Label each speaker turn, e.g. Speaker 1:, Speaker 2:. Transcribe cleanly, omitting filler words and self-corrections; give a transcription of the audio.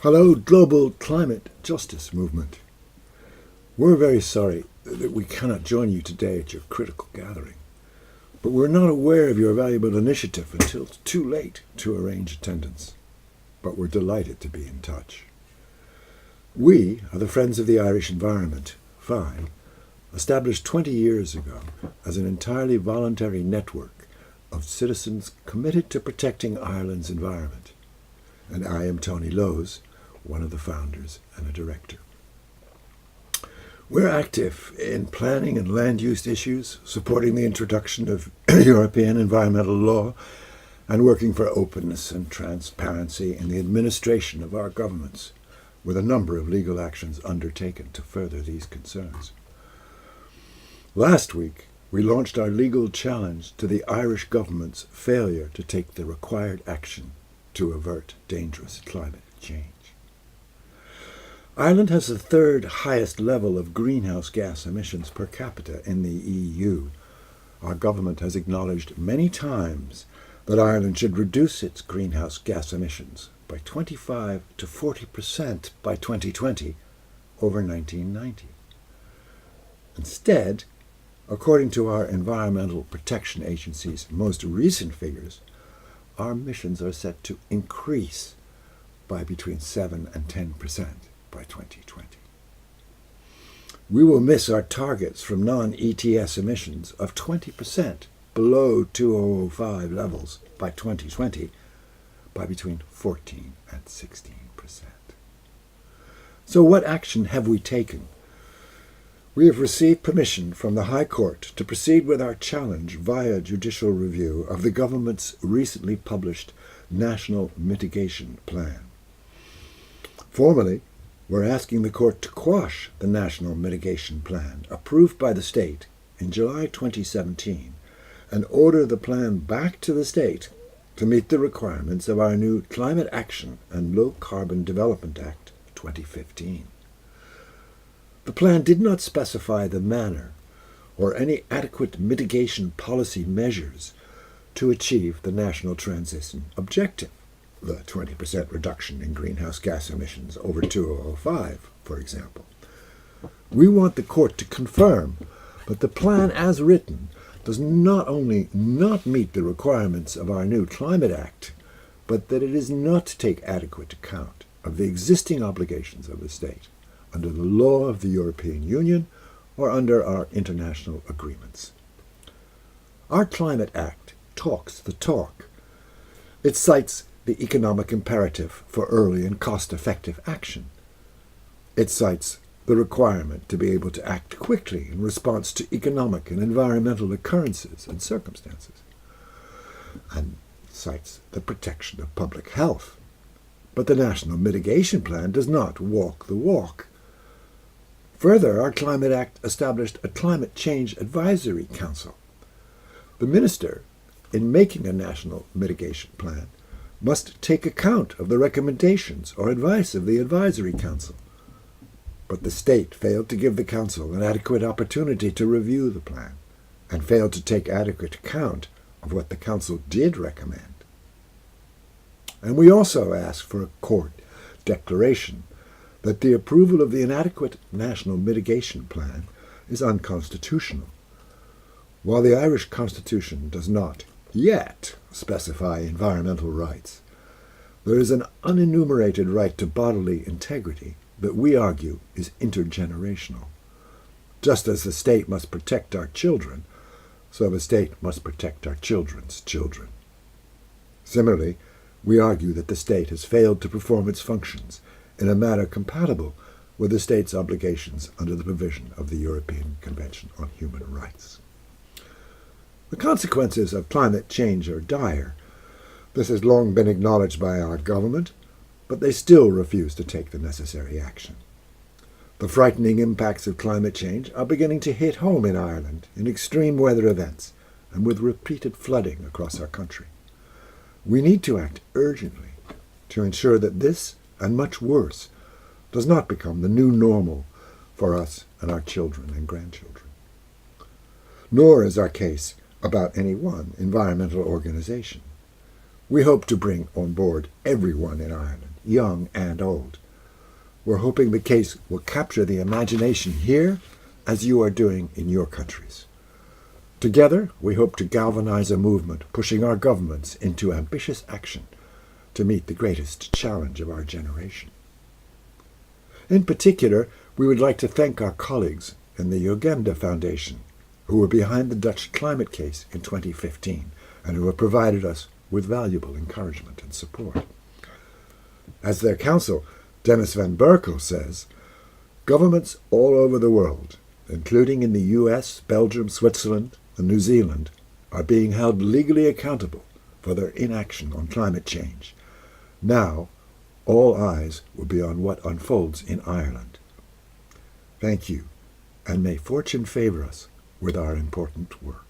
Speaker 1: Hello, Global Climate Justice Movement. We're very sorry that we cannot join you today at your critical gathering, but we're not aware of your valuable initiative until it's too late to arrange attendance. But we're delighted to be in touch. We are the Friends of the Irish Environment, FIE, established 20 years ago as an entirely voluntary network of citizens committed to protecting Ireland's environment. And I am Tony Lowes, one of the founders and a director. We're active in planning and land use issues, supporting the introduction of European environmental law, and working for openness and transparency in the administration of our governments, with a number of legal actions undertaken to further these concerns. Last week, we launched our legal challenge to the Irish government's failure to take the required action to avert dangerous climate change. Ireland has the third highest level of greenhouse gas emissions per capita in the EU. Our government has acknowledged many times that Ireland should reduce its greenhouse gas emissions by 25 to 40% by 2020 over 1990. Instead, according to our Environmental Protection Agency's most recent figures, our emissions are set to increase by between 7 and 10% by 2020. We will miss our targets from non-ETS emissions of 20% below 2005 levels by 2020 by between 14 and 16%. So what action have we taken? We have received permission from the High Court to proceed with our challenge via judicial review of the government's recently published National Mitigation Plan. Formally, we're asking the court to quash the National Mitigation Plan approved by the state in July 2017 and order the plan back to the state to meet the requirements of our new Climate Action and Low Carbon Development Act 2015. The plan did not specify the manner or any adequate mitigation policy measures to achieve the national transition objective, the 20% reduction in greenhouse gas emissions over 2005, for example. We want the court to confirm that the plan as written does not only not meet the requirements of our new Climate Act, but that it is not to take adequate account of the existing obligations of the state under the law of the European Union or under our international agreements. Our Climate Act talks the talk. It cites the economic imperative for early and cost-effective action. It cites the requirement to be able to act quickly in response to economic and environmental occurrences and circumstances, and cites the protection of public health. But the National Mitigation Plan does not walk the walk. Further, our Climate Act established a Climate Change Advisory Council. The minister, in making a National Mitigation Plan, must take account of the recommendations or advice of the Advisory Council. But the state failed to give the Council an adequate opportunity to review the plan, and failed to take adequate account of what the Council did recommend. And we also asked for a court declaration that the approval of the inadequate National Mitigation Plan is unconstitutional. While the Irish Constitution does not yet specify environmental rights, there is an unenumerated right to bodily integrity that we argue is intergenerational. Just as the state must protect our children, so the state must protect our children's children. Similarly, we argue that the state has failed to perform its functions in a manner compatible with the state's obligations under the provision of the European Convention on Human Rights. The consequences of climate change are dire. This has long been acknowledged by our government, but they still refuse to take the necessary action. The frightening impacts of climate change are beginning to hit home in Ireland in extreme weather events and with repeated flooding across our country. We need to act urgently to ensure that this, and much worse, does not become the new normal for us and our children and grandchildren. Nor is our case about any one environmental organization. We hope to bring on board everyone in Ireland, young and old. We're hoping the case will capture the imagination here as you are doing in your countries. Together, we hope to galvanize a movement pushing our governments into ambitious action to meet the greatest challenge of our generation. In particular, we would like to thank our colleagues in the Uganda Foundation, who were behind the Dutch climate case in 2015 and who have provided us with valuable encouragement and support. As their counsel, Dennis van Berkel, says, governments all over the world, including in the US, Belgium, Switzerland, and New Zealand, are being held legally accountable for their inaction on climate change. Now, all eyes will be on what unfolds in Ireland. Thank you, and may fortune favor us with our important work.